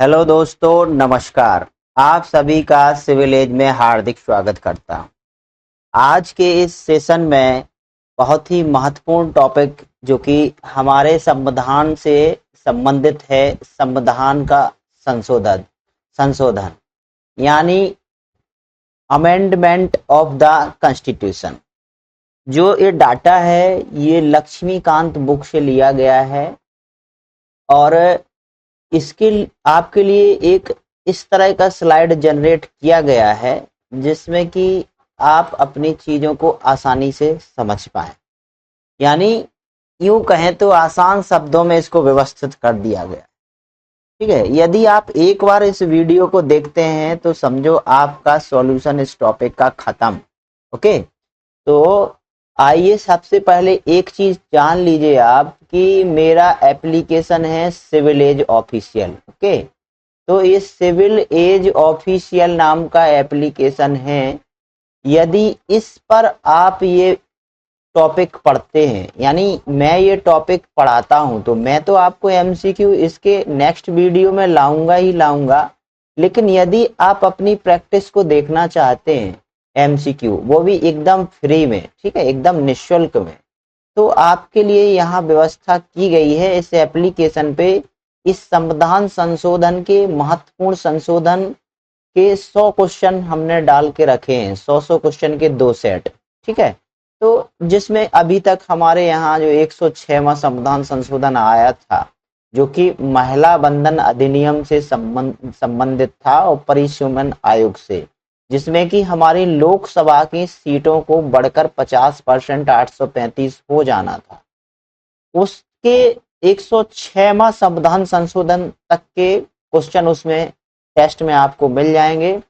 Hello दोस्तों, नमस्कार। आप सभी का सिविल एज में हार्दिक स्वागत करता हूं। आज के इस सेशन में बहुत ही महत्वपूर्ण टॉपिक जो कि हमारे संविधान से संबंधित है, संविधान का संशोधन संशोधन यानी अमेंडमेंट ऑफ द कॉन्स्टिट्यूशन। जो ये डाटा है ये लक्ष्मीकांत बुक से लिया गया है और इसके आपके लिए एक इस तरह का स्लाइड जनरेट किया गया है जिसमें कि आप अपनी चीज़ों को आसानी से समझ पाएं। यानी यूं कहें तो आसान शब्दों में इसको व्यवस्थित कर दिया गया। ठीक है, यदि आप एक बार इस वीडियो को देखते हैं तो समझो आपका सॉल्यूशन इस टॉपिक का खत्म। ओके, तो आइए सबसे पहले एक चीज जान लीजिए आप कि मेरा एप्लीकेशन है सिविल एज ऑफिशियल। ओके, तो ये सिविल एज ऑफिशियल नाम का एप्लीकेशन है। यदि इस पर आप ये टॉपिक पढ़ते हैं, यानी मैं ये टॉपिक पढ़ाता हूं, तो मैं तो आपको एमसीक्यू इसके नेक्स्ट वीडियो में लाऊंगा ही लाऊंगा। लेकिन यदि आप अपनी प्रैक्टिस को देखना चाहते हैं एमसीक्यू, वो भी एकदम फ्री में, ठीक है, एकदम निःशुल्क में, तो आपके लिए यहाँ व्यवस्था की गई है इस एप्लीकेशन पे। इस संविधान संशोधन के महत्वपूर्ण संशोधन के 100 क्वेश्चन हमने डाल के रखे हैं, 100 क्वेश्चन के 2 सेट। ठीक है, तो जिसमें अभी तक हमारे यहाँ जो 106वां संविधान संशोधन आया था जो कि महिला बंधन अधिनियम से संबंधित था और परिसीमन आयोग से, जिसमें कि हमारी लोकसभा की सीटों को बढ़कर 50% 835 हो जाना था, उसके 106वां संविधान संशोधन तक के क्वेश्चन उसमें टेस्ट में आपको मिल जाएंगे।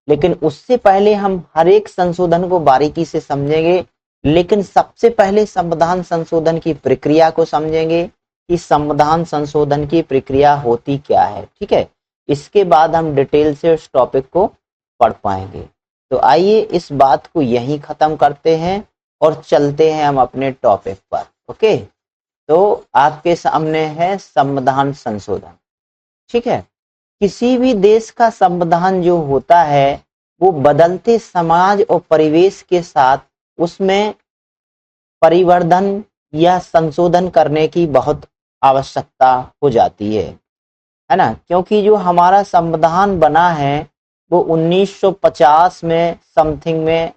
लेकिन उससे पहले हम हर एक संशोधन को बारीकी से समझेंगे। लेकिन सबसे पहले संविधान संशोधन की प्रक्रिया को समझेंगे कि संविधान संशोधन की प्रक्रिया होती क्या है। ठीक है, इसके बाद हम डिटेल से उस टॉपिक को पढ़ पाएंगे। तो आइए इस बात को यहीं खत्म करते हैं और चलते हैं हम अपने टॉपिक पर। ओके, तो आपके सामने है संविधान संशोधन। ठीक है, किसी भी देश का संविधान जो होता है वो बदलते समाज और परिवेश के साथ उसमें परिवर्धन या संशोधन करने की बहुत आवश्यकता हो जाती है ना। क्योंकि जो हमारा संविधान बना है वो 1950 में समथिंग में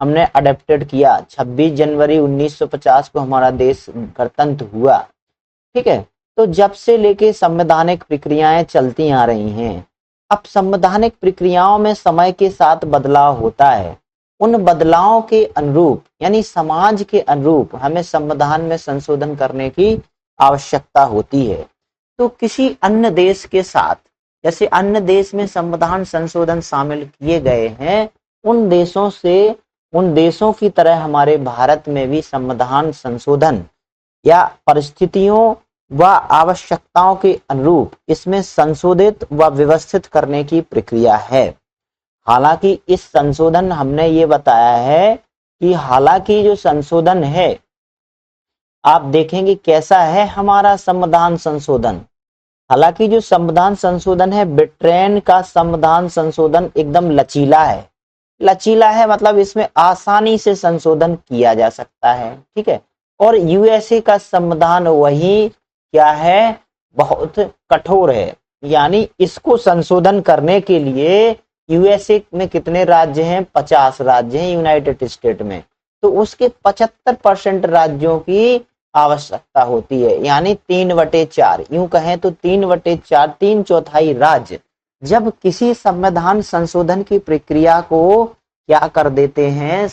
हमने अडेप्टेड किया। 26 जनवरी 1950 को हमारा देश गणतंत्र हुआ। ठीक है, तो जब से लेके संवैधानिक प्रक्रियाएं चलती आ रही हैं। अब संवैधानिक प्रक्रियाओं में समय के साथ बदलाव होता है। उन बदलावों के अनुरूप यानी समाज के अनुरूप हमें संविधान में संशोधन करने की आवश्यकता होती है। तो किसी अन्य देश के साथ, जैसे अन्य देश में संविधान संशोधन शामिल किए गए हैं, उन देशों की तरह हमारे भारत में भी संविधान संशोधन या परिस्थितियों व आवश्यकताओं के अनुरूप इसमें संशोधित व व्यवस्थित करने की प्रक्रिया है। हालांकि इस संशोधन हमने ये बताया है कि हालांकि जो संशोधन है, आप देखेंगे कैसा है हमारा संविधान संशोधन। हालांकि जो संविधान संशोधन है, ब्रिटेन का संविधान संशोधन एकदम लचीला है। लचीला है मतलब इसमें आसानी से संशोधन किया जा सकता है। ठीक है, और यूएसए का संविधान वही क्या है, बहुत कठोर है। यानी इसको संशोधन करने के लिए यूएसए में कितने राज्य हैं, 50 राज्य हैं यूनाइटेड स्टेट में, तो उसके 75% राज्यों की आवश्यकता होती है। यानी 3/4, यूं कहें तो 3/4, 3/4 राज्य जब किसी संविधान संशोधन की प्रक्रिया को क्या कर देते हैं,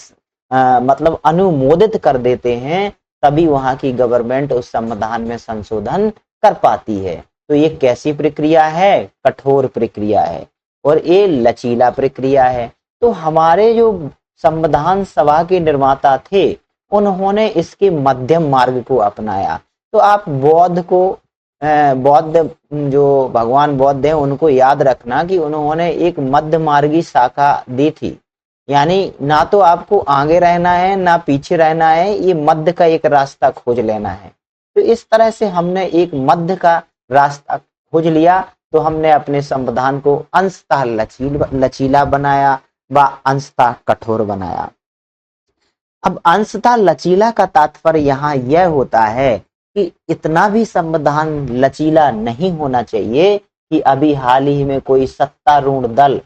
मतलब अनुमोदित कर देते हैं, तभी वहां की गवर्नमेंट उस संविधान में संशोधन कर पाती है। तो ये कैसी प्रक्रिया है, कठोर प्रक्रिया है और ये लचीला प्रक्रिया है। तो हमारे जो संविधान सभा के निर्माता थे उन्होंने इसके मध्यम मार्ग को अपनाया। तो आप बौद्ध जो भगवान बौद्ध हैं उनको याद रखना कि उन्होंने एक मध्य मार्गी शाखा दी थी। यानी ना तो आपको आगे रहना है ना पीछे रहना है, ये मध्य का एक रास्ता खोज लेना है। तो इस तरह से हमने एक मध्य का रास्ता खोज लिया तो हमने अपने संविधान को अंशतः लचीला बनाया व अंशतः कठोर बनाया। अब अंशतः लचीला का तात्पर्य यहाँ यह होता है कि इतना भी संविधान लचीला नहीं होना चाहिए कि अभी हाल ही में कोई सत्तारूढ़ दल,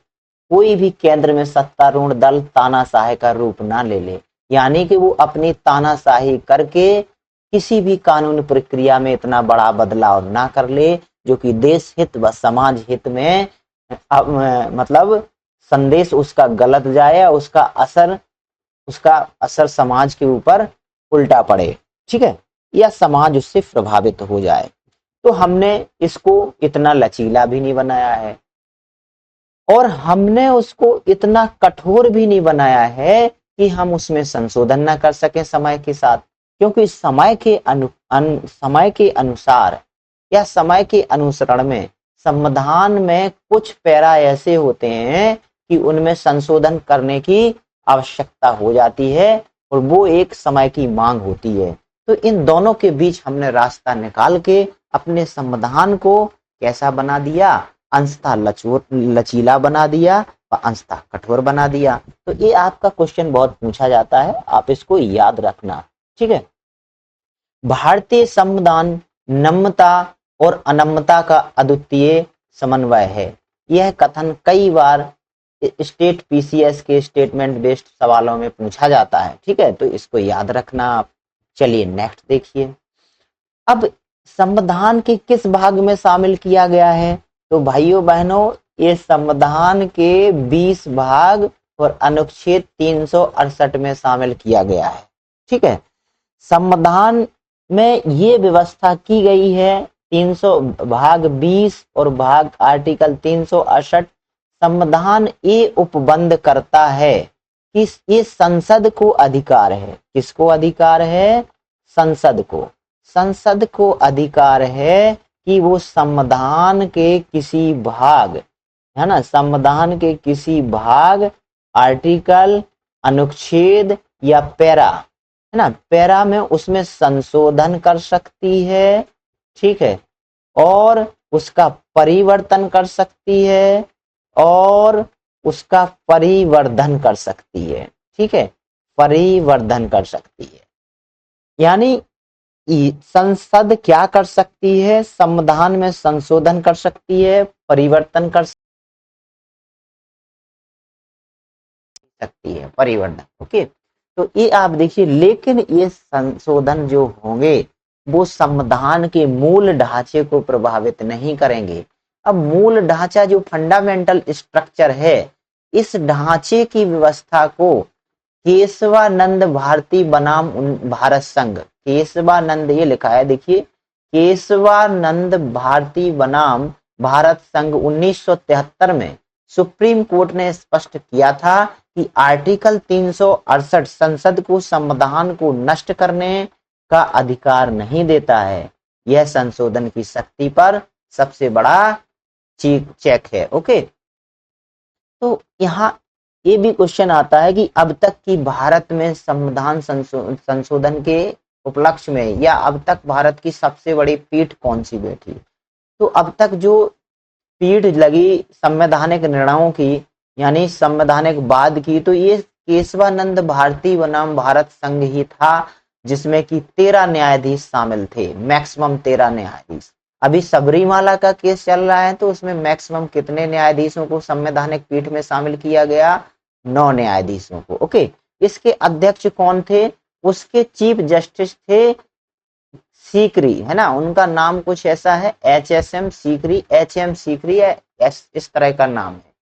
कोई भी केंद्र में सत्तारूढ़ दल तानाशाही का रूप ना ले ले, यानी कि वो अपनी तानाशाही करके किसी भी कानून प्रक्रिया में इतना बड़ा बदलाव ना कर ले जो कि देश हित व समाज हित में मतलब संदेश उसका गलत जाए, उसका असर समाज के ऊपर उल्टा पड़े, ठीक है, या समाज उससे प्रभावित हो जाए। तो हमने इसको इतना लचीला भी नहीं बनाया है और हमने उसको इतना कठोर भी नहीं बनाया है कि हम उसमें संशोधन ना कर सकें समय के साथ, क्योंकि समय के अनुसार या समय के अनुसरण में संविधान में कुछ पैरा ऐसे होते हैं कि उनमें संशोधन करने की आवश्यकता हो जाती है और वो एक समय की मांग होती है। तो इन दोनों के बीच हमने रास्ता निकाल के अपने संविधान को कैसा बना दिया, अंशतः लचीला बना दिया व अंशतः कठोर बना दिया। तो ये आपका क्वेश्चन बहुत पूछा जाता है, आप इसको याद रखना, ठीक है। भारतीय संविधान नम्यता और अनम्यता का अद्वितीय समन्वय है। यह कथन कई बार स्टेट पीसीएस के स्टेटमेंट बेस्ड सवालों में पूछा जाता है, ठीक है, तो इसको याद रखना आप। चलिए नेक्स्ट देखिए। अब संविधान के किस भाग में शामिल किया गया है? तो भाइयों बहनों, ये संविधान के 20 भाग और अनुच्छेद 368 में शामिल किया गया है, ठीक है। संविधान में ये व्यवस्था की गई है 300 भाग 20 और भाग आर्टिकल 368 संविधान ये उपबंध करता है कि ये संसद को अधिकार है। किसको अधिकार है? संसद को। संसद को अधिकार है कि वो संविधान के किसी भाग, है ना, संविधान के किसी भाग, आर्टिकल, अनुच्छेद या पैरा, है ना, पैरा में उसमें संशोधन कर सकती है, ठीक है, और उसका परिवर्तन कर सकती है और उसका परिवर्धन कर सकती है, ठीक है, परिवर्धन कर सकती है। यानी संसद क्या कर सकती है? संविधान में संशोधन कर सकती है, परिवर्तन कर सकती है, परिवर्तन, ओके। तो ये आप देखिए, लेकिन ये संशोधन जो होंगे वो संविधान के मूल ढांचे को प्रभावित नहीं करेंगे। अब मूल ढांचा जो फंडामेंटल स्ट्रक्चर है, इस ढांचे की व्यवस्था को केशवानंद भारती बनाम भारत संघ, केशवानंद ये लिखा है, देखिए, केशवानंद भारती बनाम भारत संघ 1973 में सुप्रीम कोर्ट ने स्पष्ट किया था कि आर्टिकल 368 संसद को संविधान को नष्ट करने का अधिकार नहीं देता है। यह संशोधन की शक्ति पर सबसे बड़ा चेक है, ओके। तो यहाँ ये भी क्वेश्चन आता है कि अब तक की भारत में संविधान संशोधन के उपलक्ष्य में या अब तक भारत की सबसे बड़ी पीठ कौन सी बैठी? तो अब तक जो पीठ लगी संवैधानिक निर्णयों की, यानी संवैधानिक वाद की, तो ये केशवानंद भारती बनाम भारत संघ ही था, जिसमें कि 13 न्यायाधीश शामिल थे, मैक्सिमम 13 न्यायाधीश। अभी सबरीमाला का केस चल रहा है तो उसमें मैक्सिमम कितने न्यायाधीशों को संवैधानिक पीठ में शामिल किया गया? 9 न्यायाधीशों को, ओके। इसके अध्यक्ष कौन थे? उसके चीफ जस्टिस थे सीकरी, है ना, उनका नाम कुछ ऐसा है, HSM सीकरी, HM सीकरी है, इस तरह का नाम है।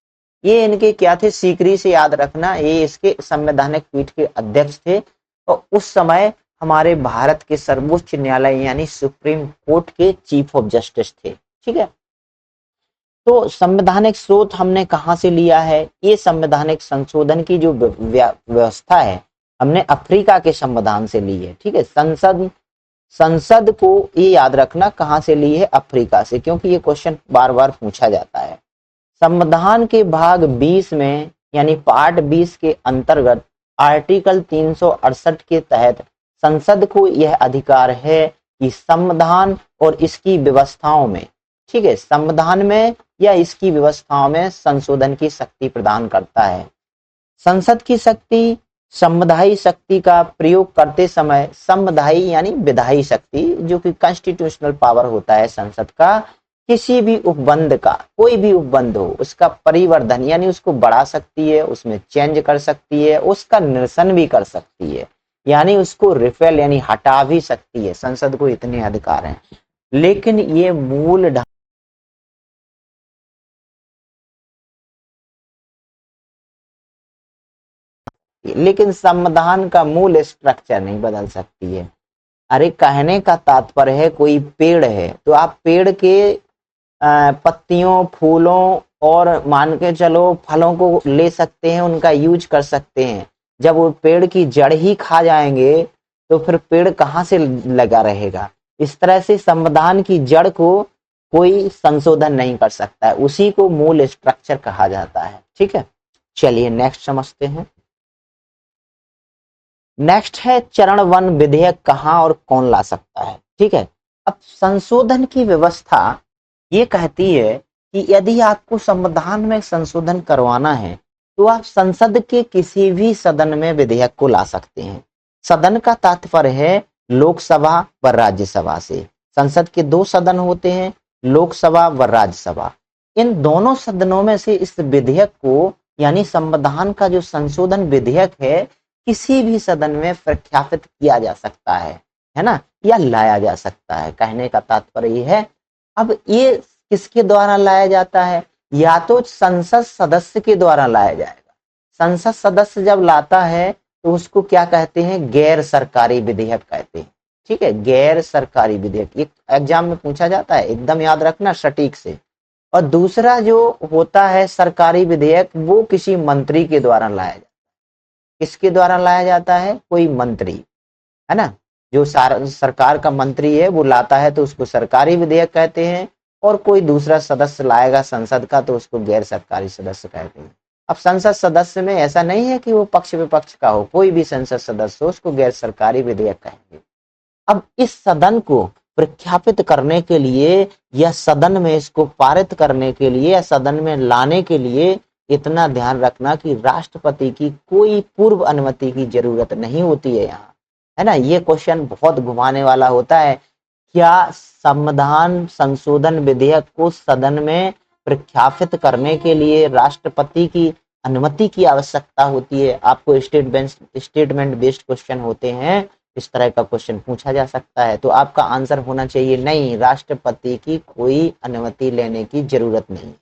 ये इनके क्या थे? सीकरी से याद रखना, ये इसके संवैधानिक पीठ के अध्यक्ष थे और उस समय हमारे भारत के सर्वोच्च न्यायालय यानी सुप्रीम कोर्ट के चीफ ऑफ जस्टिस थे, ठीक है। तो संवैधानिक स्रोत हमने कहां से लिया है? ये संवैधानिक संशोधन की जो व्यवस्था है हमने अफ्रीका के संविधान से ली है, ठीक है। संसद को ये याद रखना कहां से ली है? अफ्रीका से, क्योंकि ये क्वेश्चन बार बार पूछा जाता है। संविधान के भाग 20 में यानी पार्ट 20 के अंतर्गत आर्टिकल 368 के तहत संसद को यह अधिकार है कि संविधान और इसकी व्यवस्थाओं में ठीक है, संविधान में या इसकी व्यवस्थाओं में संशोधन की शक्ति प्रदान करता है। संसद की शक्ति, संवैधायिक शक्ति का प्रयोग करते समय संवैधायिक यानी विधायी शक्ति जो कि कॉन्स्टिट्यूशनल पावर होता है संसद का, किसी भी उपबंध का, कोई भी उपबंध हो उसका परिवर्धन यानी उसको बढ़ा सकती है, उसमें चेंज कर सकती है, उसका निरसन भी कर सकती है, यानी उसको रिपेल यानी हटा भी सकती है। संसद को इतने अधिकार हैं। लेकिन ये मूल लेकिन संविधान का मूल स्ट्रक्चर नहीं बदल सकती है। अरे कहने का तात्पर्य है, कोई पेड़ है तो आप पेड़ के पत्तियों, फूलों और मान के चलो फलों को ले सकते हैं, उनका यूज कर सकते हैं। जब वो पेड़ की जड़ ही खा जाएंगे तो फिर पेड़ कहाँ से लगा रहेगा। इस तरह से संविधान की जड़ को कोई संशोधन नहीं कर सकता है, उसी को मूल स्ट्रक्चर कहा जाता है। ठीक है, चलिए नेक्स्ट समझते हैं। नेक्स्ट है चरण 1 विधेयक कहाँ और कौन ला सकता है। ठीक है, अब संशोधन की व्यवस्था ये कहती है कि यदि आपको संविधान में संशोधन करवाना है तो आप संसद के किसी भी सदन में विधेयक को ला सकते हैं। सदन का तात्पर्य है लोकसभा व राज्यसभा से। संसद के 2 सदन होते हैं, लोकसभा व राज्यसभा। इन दोनों सदनों में से इस विधेयक को यानी संविधान का जो संशोधन विधेयक है किसी भी सदन में प्रख्यापित किया जा सकता है ना, या लाया जा सकता है। कहने का तात्पर्य ये है। अब ये किसके द्वारा लाया जाता है, या तो संसद सदस्य के द्वारा लाया जाएगा। संसद सदस्य जब लाता है तो उसको क्या कहते हैं, गैर सरकारी विधेयक कहते हैं। ठीक है, गैर सरकारी विधेयक एक एग्जाम में पूछा जाता है, एकदम याद रखना सटीक से। और दूसरा जो होता है सरकारी विधेयक, वो किसी मंत्री के द्वारा लाया जाता है। किसके द्वारा लाया जाता है, कोई मंत्री, है ना, जो सरकार का मंत्री है वो लाता है तो उसको सरकारी विधेयक कहते हैं। और कोई दूसरा सदस्य लाएगा संसद का तो उसको गैर सरकारी सदस्य कहते हैं। अब संसद सदस्य में ऐसा नहीं है कि वो पक्ष विपक्ष का हो, कोई भी संसद सदस्य हो उसको गैर सरकारी विधेयक कहेंगे। अब इस सदन को प्रख्यापित करने के लिए या सदन में इसको पारित करने के लिए या सदन में लाने के लिए इतना ध्यान रखना कि राष्ट्रपति की कोई पूर्व अनुमति की जरूरत नहीं होती है यहाँ, है ना। ये क्वेश्चन बहुत घुमाने वाला होता है। क्या संविधान संशोधन विधेयक को सदन में प्रख्यापित करने के लिए राष्ट्रपति की अनुमति की आवश्यकता होती है? आपको स्टेटमेंट बेस्ड क्वेश्चन होते हैं, इस तरह का क्वेश्चन पूछा जा सकता है। तो आपका आंसर होना चाहिए नहीं, राष्ट्रपति की कोई अनुमति लेने की जरूरत नहीं।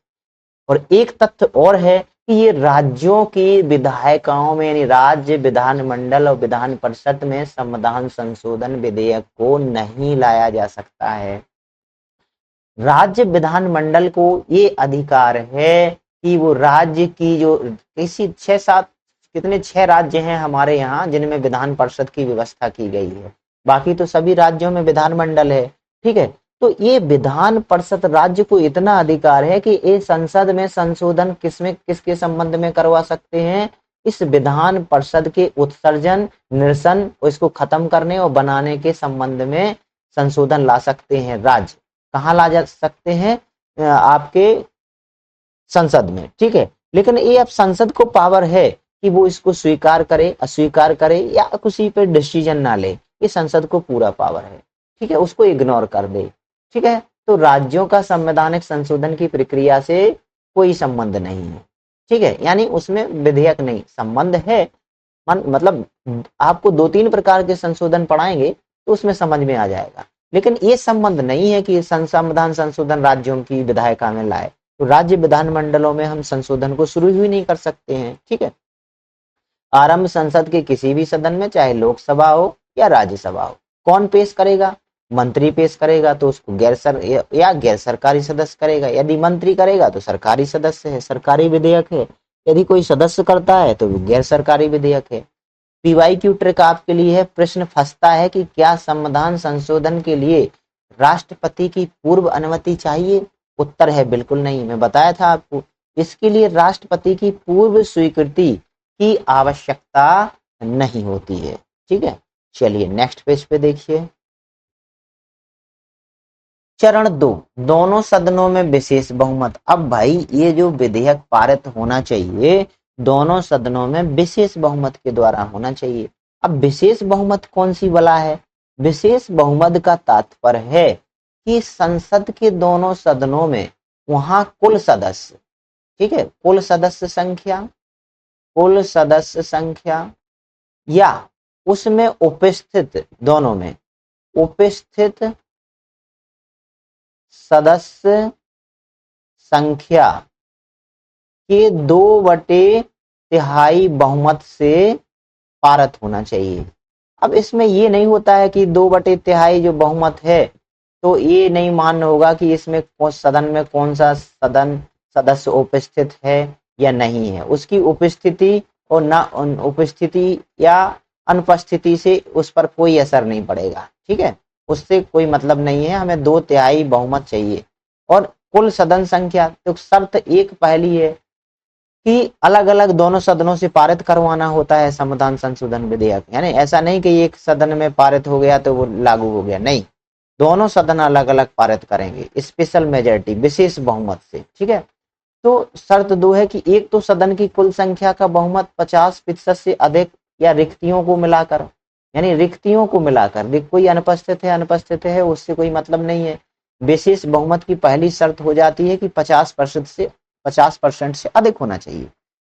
और एक तथ्य और है कि ये राज्यों की विधायिकाओं में यानी राज्य विधानमंडल और विधान परिषद में संविधान संशोधन विधेयक को नहीं लाया जा सकता है। राज्य विधानमंडल को ये अधिकार है कि वो राज्य की जो किसी 6-7 कितने 6 राज्य हैं हमारे यहाँ जिनमें विधान परिषद की व्यवस्था की गई है, बाकी तो सभी राज्यों में विधानमंडल है। ठीक है, तो ये विधान परिषद राज्य को इतना अधिकार है कि ये संसद में संशोधन किसके संबंध में करवा सकते हैं, इस विधान परिषद के उत्सर्जन, निरसन, इसको खत्म करने और बनाने के संबंध में संशोधन ला सकते हैं। राज्य कहाँ ला जा सकते हैं, आपके संसद में। ठीक है, लेकिन ये अब संसद को पावर है कि वो इसको स्वीकार करे, अस्वीकार करे या किसी पे डिसीजन ना ले, ये संसद को पूरा पावर है। ठीक है, उसको इग्नोर कर दे। ठीक है, तो राज्यों का संवैधानिक संशोधन की प्रक्रिया से कोई संबंध नहीं है। ठीक है, यानी उसमें विधेयक नहीं, संबंध है। मतलब आपको 2-3 प्रकार के संशोधन पढ़ाएंगे तो उसमें समझ में आ जाएगा, लेकिन ये संबंध नहीं है कि संविधान संशोधन राज्यों की विधायिका में लाए। तो राज्य विधानमंडलों में हम संशोधन को शुरू ही नहीं कर सकते हैं। ठीक है, आरंभ संसद के किसी भी सदन में, चाहे लोकसभा हो या राज्यसभा हो। कौन पेश करेगा, मंत्री पेश करेगा तो उसको गैर सरकारी सदस्य करेगा। यदि मंत्री करेगा तो सरकारी सदस्य है, सरकारी विधेयक है। यदि कोई सदस्य करता है तो गैर सरकारी विधेयक है। PYQ ट्रिक आपके लिए है। प्रश्न फंसता है कि क्या संविधान संशोधन के लिए राष्ट्रपति की पूर्व अनुमति चाहिए? उत्तर है बिल्कुल नहीं। मैं बताया था आपको, इसके लिए राष्ट्रपति की पूर्व स्वीकृति की आवश्यकता नहीं होती है। ठीक है, चलिए नेक्स्ट पेज पे देखिए। चरण 2, दोनों सदनों में विशेष बहुमत। अब भाई ये जो विधेयक पारित होना चाहिए दोनों सदनों में विशेष बहुमत के द्वारा होना चाहिए। अब विशेष बहुमत कौन सी वाला है? विशेष बहुमत का तात्पर्य है कि संसद के दोनों सदनों में वहां कुल सदस्य, ठीक है, कुल सदस्य संख्या या उसमें उपस्थित, दोनों में उपस्थित सदस्य संख्या के 2/3 बहुमत से पारित होना चाहिए। अब इसमें ये नहीं होता है कि 2/3 जो बहुमत है तो ये नहीं मान्य होगा कि इसमें सदन में कौन सा सदस्य उपस्थित है या नहीं है। उसकी उपस्थिति और ना उपस्थिति या अनुपस्थिति से उस पर कोई असर नहीं पड़ेगा, ठीक है, उससे कोई मतलब नहीं है। हमें 2/3 बहुमत चाहिए। और कुल सदन संख्या, तो शर्त एक पहली है कि अलग अलग दोनों सदनों से पारित करवाना होता है संविधान संशोधन विधेयक। यानी ऐसा नहीं कि एक सदन में पारित हो गया तो वो लागू हो गया, नहीं, दोनों सदन अलग अलग पारित करेंगे स्पेशल मेजॉरिटी, विशेष बहुमत से, ठीक है। तो शर्त 2 है कि एक तो सदन की कुल संख्या का बहुमत 50% से अधिक या रिक्तियों को मिलाकर, यानी रिक्तियों को मिलाकर, कोई अनुपस्थित है उससे कोई मतलब नहीं है। विशेष बहुमत की पहली शर्त हो जाती है कि 50% से अधिक होना चाहिए।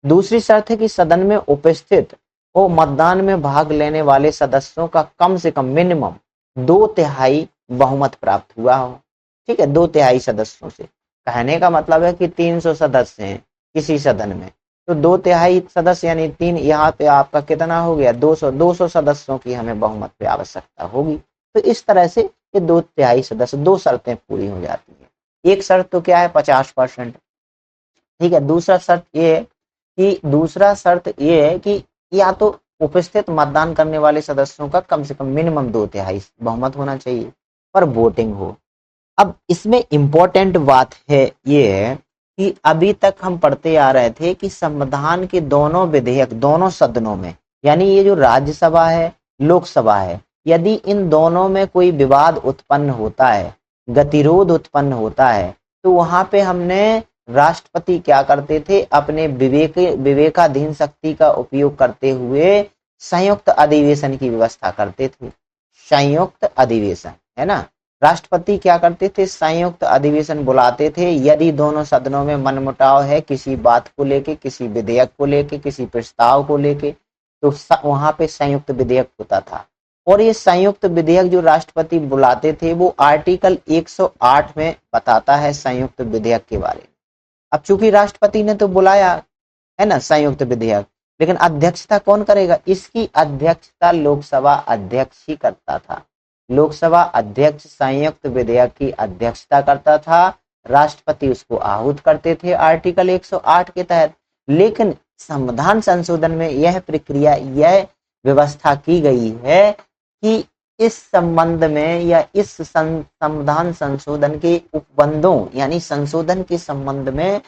दूसरी शर्त है कि सदन में उपस्थित और मतदान में भाग लेने वाले सदस्यों का कम से कम मिनिमम 2/3 बहुमत प्राप्त हुआ हो, ठीक है, 2/3 सदस्यों से। कहने का मतलब है कि 300 सदस्य हैं किसी सदन में, तो 2/3 सदस्य यानी 3, यहाँ पे आपका कितना हो गया, 200 सदस्यों की हमें बहुमत पे आवश्यकता होगी। तो इस तरह से ये 2/3 सदस्य, 2 शर्तें पूरी हो जाती है। एक शर्त तो क्या है, 50%, ठीक है। दूसरा शर्त ये है कि या तो उपस्थित मतदान करने वाले सदस्यों का कम से कम मिनिमम 2/3 बहुमत होना चाहिए पर वोटिंग हो। अब इसमें इंपॉर्टेंट बात है ये है कि अभी तक हम पढ़ते आ रहे थे कि संविधान के दोनों विधेयक दोनों सदनों में, यानी ये जो राज्यसभा है लोकसभा है, यदि इन दोनों में कोई विवाद उत्पन्न होता है, गतिरोध उत्पन्न होता है, तो वहां पे हमने राष्ट्रपति क्या करते थे, अपने विवेकाधीन शक्ति का उपयोग करते हुए संयुक्त अधिवेशन की व्यवस्था करते थे। संयुक्त अधिवेशन, है ना, राष्ट्रपति क्या करते थे, संयुक्त अधिवेशन बुलाते थे। यदि दोनों सदनों में मनमुटाव है किसी बात को लेके, किसी विधेयक को लेके, किसी प्रस्ताव को लेके, तो वहां पे संयुक्त विधेयक होता था। और ये संयुक्त विधेयक जो राष्ट्रपति बुलाते थे वो आर्टिकल 108 में बताता है संयुक्त विधेयक के बारे में। अब चूंकि राष्ट्रपति ने तो बुलाया है ना संयुक्त विधेयक, लेकिन अध्यक्षता कौन करेगा, इसकी अध्यक्षता लोकसभा अध्यक्ष ही करता था। लोकसभा अध्यक्ष संयुक्त विधेयक की अध्यक्षता करता था, राष्ट्रपति उसको आहूत करते थे आर्टिकल 108 के तहत। लेकिन संविधान संशोधन में यह प्रक्रिया, यह व्यवस्था की गई है कि इस संबंध में या इस संविधान संशोधन के उपबंधों यानी संशोधन के संबंध में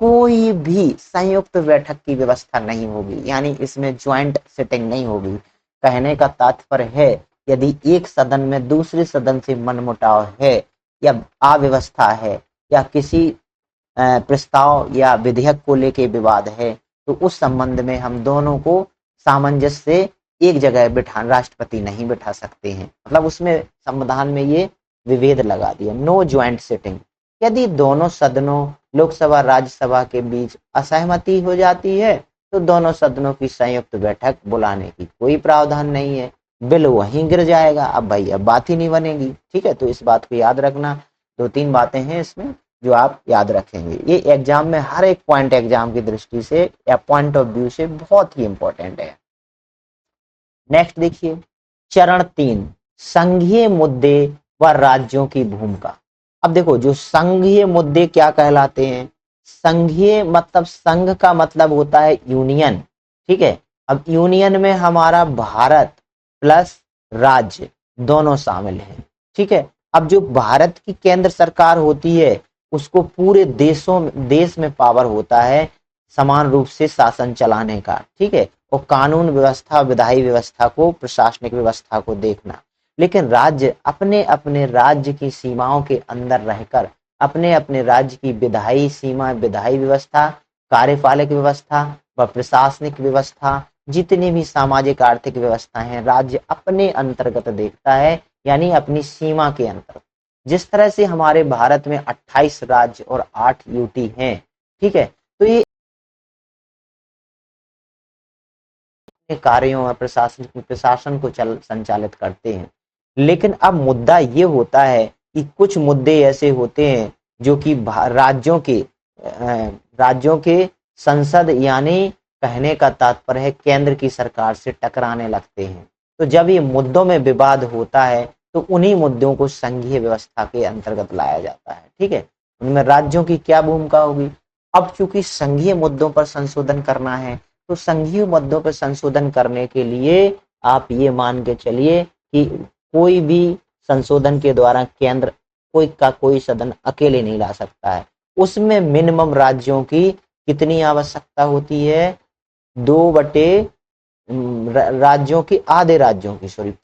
कोई भी संयुक्त बैठक की व्यवस्था नहीं होगी, यानी इसमें ज्वाइंट सिटिंग नहीं होगी। कहने का तात्पर्य है यदि एक सदन में दूसरे सदन से मनमुटाव है या अव्यवस्था है या किसी प्रस्ताव या विधेयक को लेके विवाद है, तो उस संबंध में हम दोनों को सामंजस्य से एक जगह बिठा, राष्ट्रपति नहीं बिठा सकते हैं। मतलब उसमें संविधान में ये विभेद लगा दिया, नो ज्वाइंट सिटिंग। यदि दोनों सदनों लोकसभा राज्यसभा के बीच असहमति हो जाती है तो दोनों सदनों की संयुक्त बैठक बुलाने की कोई प्रावधान नहीं है, बिल वहीं गिर जाएगा। अब भाई अब बात ही नहीं बनेगी, ठीक है। तो इस बात को याद रखना, 2-3 बातें हैं इसमें जो आप याद रखेंगे। ये एग्जाम में हर एक पॉइंट एग्जाम की दृष्टि से या पॉइंट ऑफ व्यू से बहुत ही इंपॉर्टेंट है। नेक्स्ट देखिए, चरण 3, संघीय मुद्दे व राज्यों की भूमिका। अब देखो जो संघीय मुद्दे क्या कहलाते हैं, संघीय मतलब संघ का मतलब होता है यूनियन, ठीक है। अब यूनियन में हमारा भारत प्लस राज्य दोनों शामिल हैं, ठीक है। अब जो भारत की केंद्र सरकार होती है उसको पूरे देश में पावर होता है समान रूप से शासन चलाने का, ठीक है, और कानून व्यवस्था, विधायी व्यवस्था को, प्रशासनिक व्यवस्था को देखना। लेकिन राज्य अपने अपने राज्य की सीमाओं के अंदर रहकर अपने अपने राज्य की विधायी सीमा, विधायी व्यवस्था, कार्यपालक व्यवस्था व प्रशासनिक व्यवस्था, जितनी भी सामाजिक आर्थिक व्यवस्थाएं हैं, राज्य अपने अंतर्गत देखता है, यानी अपनी सीमा के अंतर्गत। जिस तरह से हमारे भारत में 28 राज्य और 8 यूटी हैं, ठीक है, तो ये कार्यों और प्रशासन को संचालित करते हैं। लेकिन अब मुद्दा ये होता है कि कुछ मुद्दे ऐसे होते हैं जो कि राज्यों के संसद, यानी कहने का तात्पर्य है केंद्र की सरकार से टकराने लगते हैं। तो जब ये मुद्दों में विवाद होता है तो उन्हीं मुद्दों को संघीय व्यवस्था के अंतर्गत लाया जाता है, ठीक है। उनमें राज्यों की क्या भूमिका होगी? अब चूंकि संघीय मुद्दों पर संशोधन करना है, तो संघीय मुद्दों पर संशोधन करने के लिए आप ये मान के चलिए कि कोई भी संशोधन के द्वारा केंद्र कोई सदन अकेले नहीं ला सकता है। उसमें मिनिमम राज्यों की कितनी आवश्यकता होती है?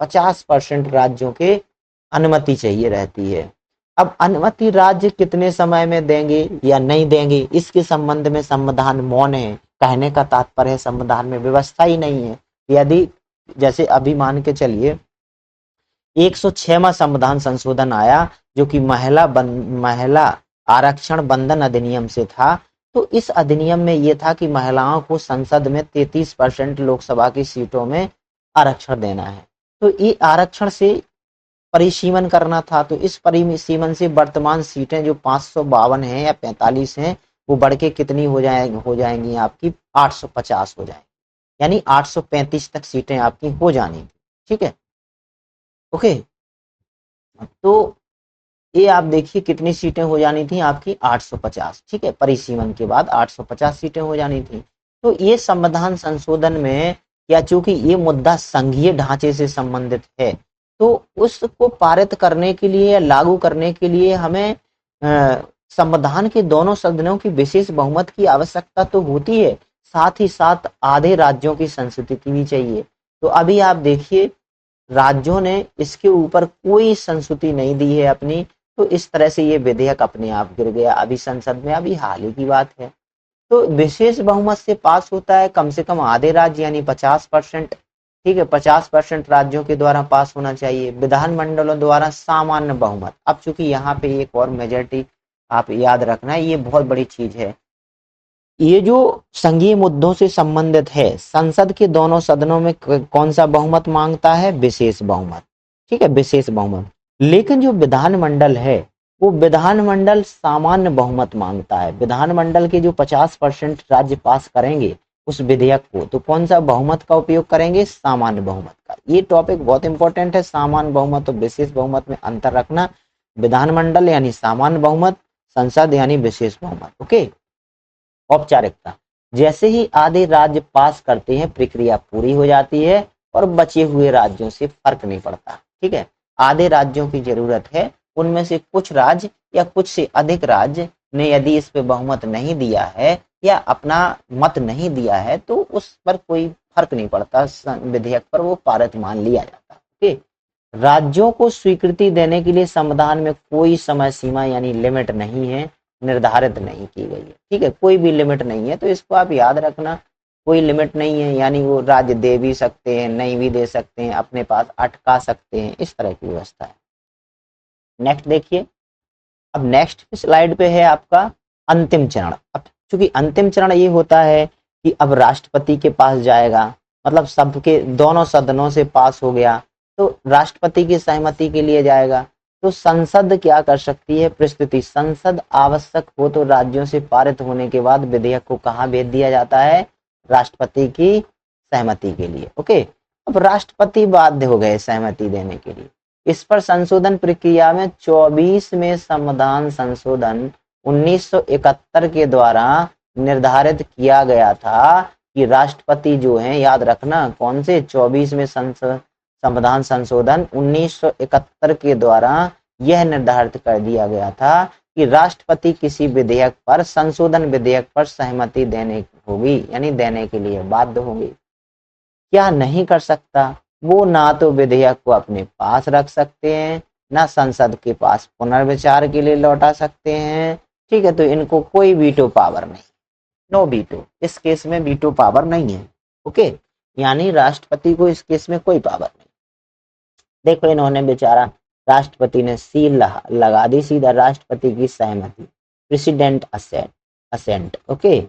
50% राज्यों के अनुमति चाहिए रहती है। अब अनुमति राज्य कितने समय में देंगे या नहीं देंगे, इसके संबंध में संविधान मौन है। कहने का तात्पर्य है संविधान में व्यवस्था ही नहीं है। यदि जैसे अभी मान के चलिए 106वां संविधान संशोधन आया जो कि महिला आरक्षण बंधन अधिनियम से था। तो इस अधिनियम में यह था कि महिलाओं को संसद में 33% लोकसभा की सीटों में आरक्षण देना है। तो ये आरक्षण से परिसीमन करना था। तो इस परिसीमन से वर्तमान सीटें जो 552 हैं या 45 हैं, वो बढ़ के कितनी हो जाएंगी आपकी 850 हो जाएंगी, यानी 835 तक सीटें आपकी हो जानी, ठीक है। ओके, तो ये आप देखिए कितनी सीटें हो जानी थी आपकी 850, ठीक है। परिसीमन के बाद 850 सीटें हो जानी थी। तो ये संविधान संशोधन में या चूंकि ये मुद्दा संघीय ढांचे से संबंधित है, तो उसको पारित करने के लिए या लागू करने के लिए हमें संविधान के दोनों सदनों की विशेष बहुमत की आवश्यकता तो होती है, साथ ही साथ आधे राज्यों की संस्तुति भी चाहिए। तो अभी आप देखिए राज्यों ने इसके ऊपर कोई संस्तुति नहीं दी है अपनी। तो इस तरह से ये विधेयक अपने आप गिर गया अभी संसद में, अभी हाल ही की बात है। तो विशेष बहुमत से पास होता है कम से कम आधे राज्य यानी 50%, ठीक है। 50% राज्यों के द्वारा पास होना चाहिए। विधानमंडलों द्वारा सामान्य बहुमत। अब चूंकि यहाँ पे एक और मेजॉरिटी आप याद रखना, ये बहुत बड़ी चीज है। ये जो संघीय मुद्दों से संबंधित है, संसद के दोनों सदनों में कौन सा बहुमत मांगता है? विशेष बहुमत, ठीक है, विशेष बहुमत। लेकिन जो विधानमंडल है वो विधानमंडल सामान्य बहुमत मांगता है। विधानमंडल के जो 50% राज्य पास करेंगे उस विधेयक को, तो कौन सा बहुमत का उपयोग करेंगे? सामान्य बहुमत का। ये टॉपिक बहुत इंपॉर्टेंट है, सामान्य बहुमत और विशेष बहुमत में अंतर रखना। विधानमंडल यानी सामान्य बहुमत, संसद यानी विशेष बहुमत। ओके, औपचारिकता। जैसे ही आधे राज्य पास करते हैं प्रक्रिया पूरी हो जाती है और बचे हुए राज्यों से फर्क नहीं पड़ता, ठीक है। आधे राज्यों की जरूरत है, उनमें से कुछ राज्य या कुछ से अधिक राज्य ने यदि इस पे बहुमत नहीं दिया है या अपना मत नहीं दिया है तो उस पर कोई फर्क नहीं पड़ता, विधेयक पर वो पारित मान लिया जाता है। राज्यों को स्वीकृति देने के लिए संविधान में कोई समय सीमा यानी लिमिट नहीं है, निर्धारित नहीं की गई है, ठीक है। कोई भी लिमिट नहीं है, तो इसको आप याद रखना, कोई लिमिट नहीं है, यानी वो राज्य दे भी सकते हैं, नहीं भी दे सकते हैं, अपने पास अटका सकते हैं, इस तरह की व्यवस्था है। नेक्स्ट देखिए, अब नेक्स्ट स्लाइड पे है आपका अंतिम चरण। अब चूंकि अंतिम चरण ये होता है कि अब राष्ट्रपति के पास जाएगा, मतलब सबके दोनों सदनों से पास हो गया तो राष्ट्रपति की सहमति के लिए जाएगा। तो संसद क्या कर सकती है? प्रस्तुति। संसद आवश्यक हो तो राज्यों से पारित होने के बाद विधेयक को कहाँ भेज दिया जाता है? राष्ट्रपति की सहमति के लिए। ओके, अब राष्ट्रपति बाध्य हो गए सहमति देने के लिए। इस पर संशोधन प्रक्रिया में 24वें संविधान संशोधन 1971 के द्वारा निर्धारित किया गया था कि राष्ट्रपति जो है, याद रखना कौन से, 24वें संविधान संशोधन 1971 के द्वारा यह निर्धारित कर दिया गया था कि राष्ट्रपति किसी विधेयक पर, संशोधन विधेयक पर सहमति देने होगी, यानी देने के लिए बाध्य होंगे। क्या नहीं कर सकता? वो ना तो विधेयक को अपने पास रख सकते हैं, ना संसद के पास पुनर्विचार के लिए लौटा सकते हैं। ठीक है, तो इनको कोई वीटो पावर नहीं, नो वीटो, इस केस में वीटो पावर नहीं है। ओके, यानी राष्ट्रपति को इस केस में कोई पावर नहीं। देखो इन्होंने बेचारा, राष्ट्रपति ने सील लगा दी, सीधा राष्ट्रपति की सहमति, प्रेसिडेंट असेंट। ओके,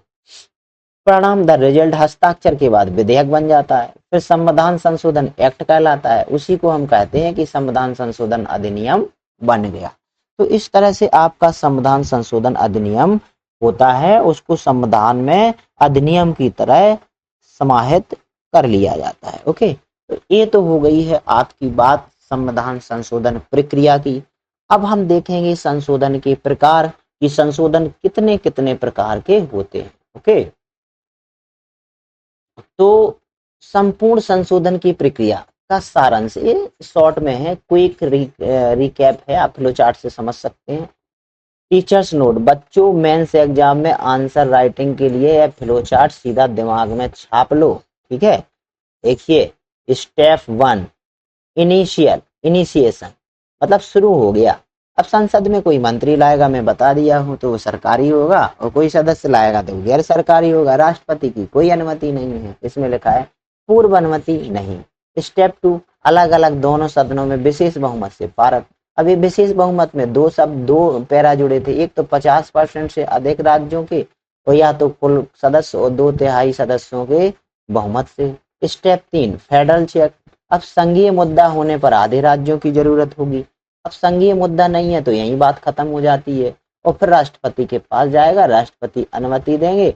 परिणाम द रिजल्ट, हस्ताक्षर के बाद विधेयक बन जाता है। फिर संविधान संशोधन एक्ट कहलाता है, उसी को हम कहते हैं कि संविधान संशोधन अधिनियम बन गया। तो इस तरह से आपका संविधान संशोधन अधिनियम होता है, उसको संविधान में अधिनियम की तरह समाहित कर लिया जाता है। ओके, तो ये तो हो गई है आपकी बात संविधान संशोधन प्रक्रिया की। अब हम देखेंगे संशोधन के प्रकार, कि संशोधन कितने कितने प्रकार के होते हैं। ओके, तो संपूर्ण संशोधन की प्रक्रिया का सारांश ये शॉर्ट में है, क्विक रिकैप है, आप फ्लो चार्ट से समझ सकते हैं। टीचर्स नोट, बच्चों मेंस एग्जाम में आंसर राइटिंग के लिए यह फ्लो चार्ट सीधा दिमाग में छाप लो। ठीक है, देखिए स्टेप 1 इनिशिएशन, मतलब शुरू हो गया। अब संसद में कोई मंत्री लाएगा, मैं बता दिया हूं, तो वो सरकारी होगा, और कोई सदस्य लाएगा तो गैर सरकारी होगा। राष्ट्रपति की कोई अनुमति नहीं है, इसमें लिखा है पूर्व अनुमति नहीं। स्टेप 2 अलग अलग दोनों सदनों में विशेष बहुमत से पारित। अब ये विशेष बहुमत में दो पैरा जुड़े थे, एक तो 50% से अधिक राज्यों के, और या तो कुल सदस्य और 2/3 सदस्यों के बहुमत से। स्टेप 3 फेडरल चेक, अब संघीय मुद्दा होने पर आधे राज्यों की जरूरत होगी। अब संघीय मुद्दा नहीं है तो यही बात खत्म हो जाती है, और फिर राष्ट्रपति के पास जाएगा, राष्ट्रपति अनुमति देंगे,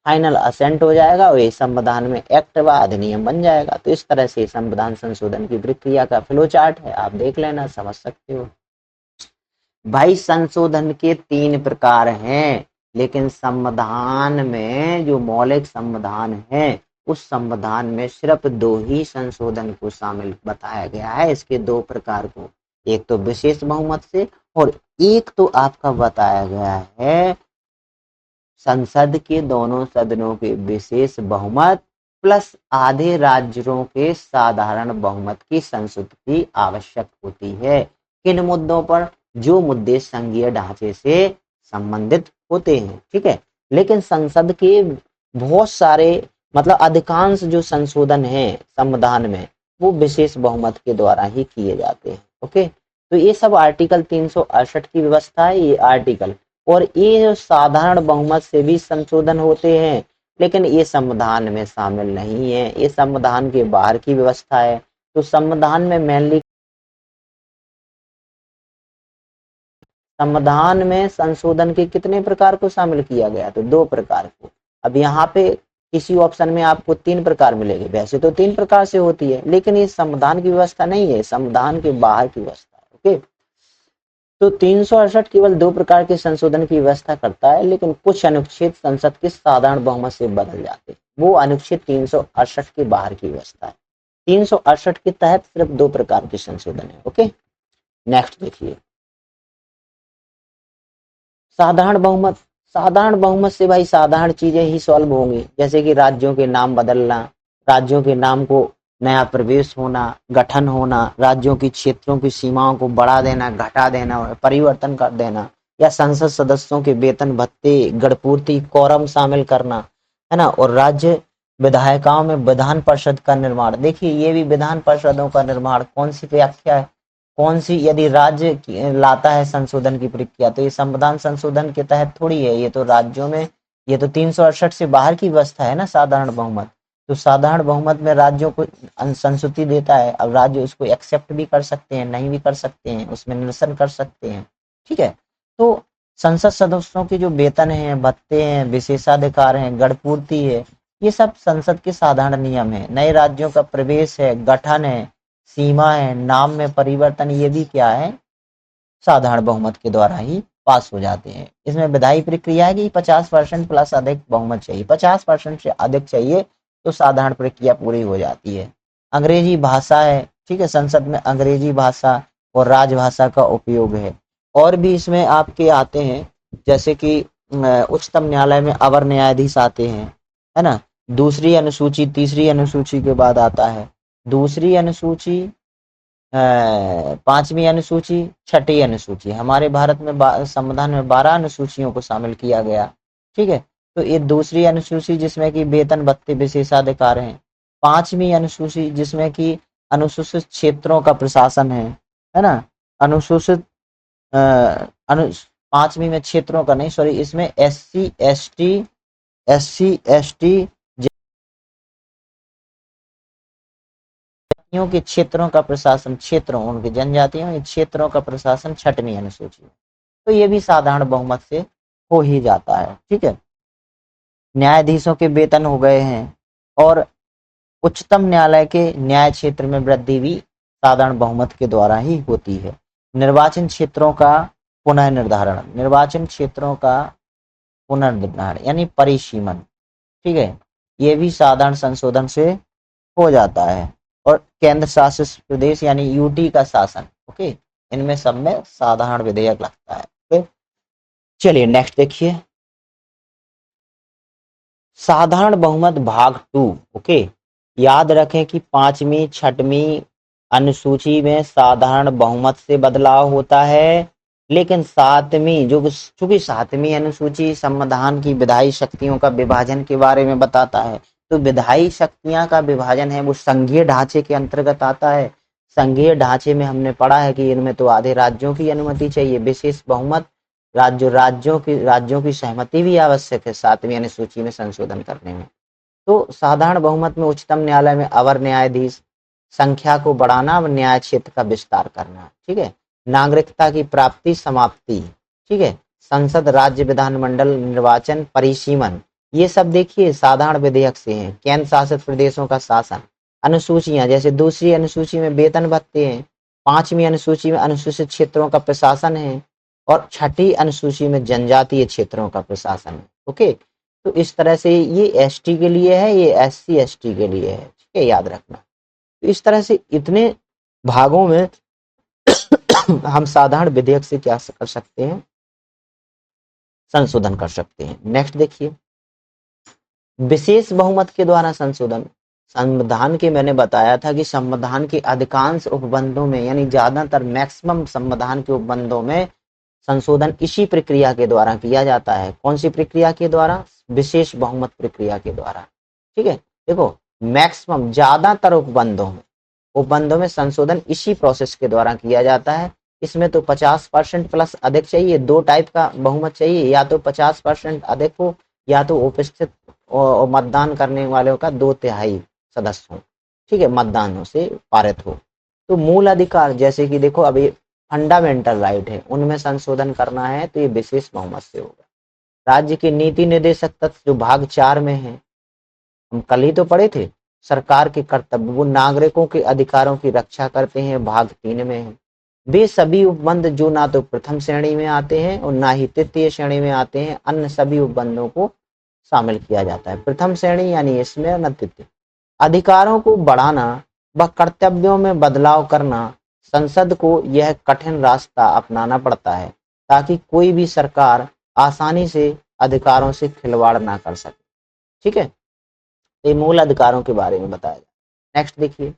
फाइनल असेंट हो जाएगा, और ये संविधान में एक्ट व अधिनियम बन जाएगा। तो इस तरह से संविधान संशोधन की प्रक्रिया का फ्लो चार्ट है, आप देख लेना, समझ सकते हो। भाई संशोधन के 3 प्रकार हैं, लेकिन संविधान में जो मौलिक संविधान है, उस संविधान में सिर्फ 2 ही संशोधन को शामिल बताया गया है, इसके 2 प्रकार को, एक तो विशेष बहुमत से, और एक तो आपका बताया गया है संसद के दोनों सदनों के विशेष बहुमत प्लस आधे राज्यों के साधारण बहुमत की संस्तुति आवश्यक होती है। किन मुद्दों पर? जो मुद्दे संघीय ढांचे से संबंधित होते हैं। ठीक है, लेकिन संसद के बहुत सारे, मतलब अधिकांश जो संशोधन है संविधान में, वो विशेष बहुमत के द्वारा ही किए जाते हैं। ओके, तो ये सब आर्टिकल 368 की व्यवस्था है, ये आर्टिकल, और ये साधारण बहुमत से भी संशोधन होते हैं, लेकिन ये संविधान में शामिल नहीं है, ये संविधान के बाहर की व्यवस्था है। तो संविधान में मेनली, संविधान में संशोधन के कितने प्रकार को शामिल किया गया? तो 2 प्रकार को। अब यहाँ पे किसी ऑप्शन में आपको 3 प्रकार मिलेंगे, वैसे तो 3 प्रकार से होती है, लेकिन ये संविधान की व्यवस्था नहीं है, संविधान के बाहर की व्यवस्था है। ओके, तो 368 केवल 2 प्रकार के संशोधन की व्यवस्था करता है, लेकिन कुछ अनुच्छेद संसद के साधारण बहुमत से बदल जाते हैं, वो अनुच्छेद 368 के बाहर की व्यवस्था है। 368 के तहत सिर्फ 2 प्रकार के संशोधन है। ओके, नेक्स्ट देखिए साधारण बहुमत। साधारण बहुमत से भाई साधारण चीजें ही सॉल्व होंगी, जैसे कि राज्यों के नाम बदलना, राज्यों के नाम को नया प्रवेश होना, गठन होना, राज्यों की क्षेत्रों की सीमाओं को बढ़ा देना, घटा देना, परिवर्तन कर देना, या संसद सदस्यों के वेतन भत्ते, गणपूर्ति, कोरम शामिल करना, है ना, और राज्य विधायिकाओं में विधान परिषद का निर्माण। देखिए ये भी विधान परिषदों का निर्माण कौन सी व्याख्या है, कौन सी, यदि राज्य लाता है संशोधन की प्रक्रिया, तो ये संविधान संशोधन के तहत थोड़ी है, ये तो राज्यों में, ये तो 368 से बाहर की व्यवस्था है ना साधारण बहुमत। तो साधारण बहुमत में राज्यों को संस्तुति देता है, अब राज्य उसको एक्सेप्ट भी कर सकते हैं, नहीं भी कर सकते हैं, उसमें निरसन कर सकते हैं। ठीक है, तो संसद सदस्यों के जो वेतन है, भत्ते हैं, विशेषाधिकार हैं, गणपूर्ति है, ये सब संसद के साधारण नियम है। नए राज्यों का प्रवेश है, गठन है, सीमा है, नाम में परिवर्तन, ये भी क्या है, साधारण बहुमत के द्वारा ही पास हो जाते हैं। इसमें विधायी प्रक्रिया है कि 50% प्लस अधिक बहुमत चाहिए, 50% से अधिक चाहिए तो साधारण प्रक्रिया पूरी हो जाती है। अंग्रेजी भाषा है, ठीक है, संसद में अंग्रेजी भाषा और राजभाषा का उपयोग है। और भी इसमें आपके आते हैं, जैसे कि उच्चतम न्यायालय में अवर न्यायाधीश आते हैं, है ना, दूसरी अनुसूची तीसरी अनुसूची के बाद आता है। दूसरी अनुसूची, पांचवी अनुसूची, छठी अनुसूची। हमारे भारत में संविधान में 12 अनुसूचियों को शामिल किया गया। ठीक है, तो ये दूसरी अनुसूची जिसमें कि वेतन भत्ते विशेषाधिकार हैं। पांचवी अनुसूची जिसमें कि अनुसूचित क्षेत्रों का प्रशासन है ना। अनुसूचित अनु पांचवी में क्षेत्रों का नहीं, सॉरी, इसमें एससी एसटी जनजातियों के क्षेत्रों का प्रशासन, क्षेत्रों उनके जनजातियों के क्षेत्रों का प्रशासन छठवीं अनुसूची। तो ये भी साधारण बहुमत से हो ही जाता है। ठीक है, न्यायाधीशों के वेतन हो गए हैं, और उच्चतम न्यायालय के न्याय क्षेत्र में वृद्धि भी साधारण बहुमत के द्वारा ही होती है। निर्वाचन क्षेत्रों का पुनर्निर्धारण, निर्वाचन क्षेत्रों का पुनर्निर्धारण यानी परिसीमन, ठीक है, ये भी साधारण संशोधन से हो जाता है। और केंद्र शासित प्रदेश यानी यूटी का शासन, ओके, इनमें सब में साधारण विधेयक लगता है। ओके, चलिए नेक्स्ट देखिए, साधारण बहुमत भाग 2। ओके, याद रखें कि पांचवी छठवीं अनुसूची में साधारण बहुमत से बदलाव होता है, लेकिन सातवीं, जो चूंकि सातवीं अनुसूची संविधान की विधायी शक्तियों का विभाजन के बारे में बताता है, तो विधायी शक्तियां का विभाजन है वो संघीय ढांचे के अंतर्गत आता है। संघीय ढांचे में हमने पढ़ा है कि इनमें तो आधे राज्यों की अनुमति चाहिए, विशेष बहुमत राज्यों की सहमति भी आवश्यक है सातवीं अनुसूची में संशोधन करने में। तो साधारण बहुमत में उच्चतम न्यायालय में अवर न्यायाधीश संख्या को बढ़ाना, न्याय क्षेत्र का विस्तार करना। ठीक है, नागरिकता की प्राप्ति समाप्ति, ठीक है, संसद राज्य विधानमंडल निर्वाचन परिसीमन, ये सब देखिए साधारण विधेयक से हैं। केंद्र शासित प्रदेशों का शासन, अनुसूचियां, जैसे दूसरी अनुसूची में वेतन भत्ते हैं, पांचवी अनुसूची में अनुसूचित क्षेत्रों का प्रशासन है, और छठी अनुसूची में जनजातीय क्षेत्रों का प्रशासन है। ओके, तो इस तरह से ये एसटी के लिए है, ये एससी एसटी के लिए है। ठीक है, याद रखना। तो इस तरह से इतने भागों में हम साधारण विधेयक से क्या कर सकते हैं, संशोधन कर सकते हैं। नेक्स्ट देखिए, विशेष बहुमत के द्वारा संशोधन। संविधान के मैंने बताया था कि संविधान के अधिकांश उपबंधों में, यानी ज्यादातर मैक्सिमम संविधान के उपबंधों में संशोधन इसी प्रक्रिया के द्वारा किया जाता है। कौन सी प्रक्रिया के द्वारा? विशेष बहुमत प्रक्रिया के द्वारा। ठीक है, देखो मैक्सिमम, ज्यादातर उपबंधों में संशोधन इसी प्रोसेस के द्वारा किया जाता है। इसमें तो 50% प्लस अधिक चाहिए, दो टाइप का बहुमत चाहिए, या तो 50% अधिक हो, या तो उपस्थित और मतदान करने वालों का 2/3 सदस्य हो। ठीक है, मतदानों से पारित हो। तो मूल अधिकार, जैसे कि देखो अभी फंडामेंटल राइट है, उनमें संशोधन करना है तो ये विशेष बहुमत से होगा। राज्य के नीति निर्देशक तत्व जो भाग 4 में है, हम कल ही तो पढ़े थे, सरकार के कर्तव्य, वो नागरिकों के अधिकारों की रक्षा करते हैं, भाग 3 में है। वे सभी उपबंध जो ना तो प्रथम श्रेणी में आते हैं और ना ही तृतीय श्रेणी में आते हैं, अन्य सभी उपबंधों को शामिल किया जाता है। प्रथम श्रेणी यानी इसमें, न तृतीय। अधिकारों को बढ़ाना व कर्तव्यों में बदलाव करना, संसद को यह कठिन रास्ता अपनाना पड़ता है ताकि कोई भी सरकार आसानी से अधिकारों से खिलवाड़ ना कर सके। ठीक है, ये मूल अधिकारों के बारे में बताया जाए। नेक्स्ट देखिए,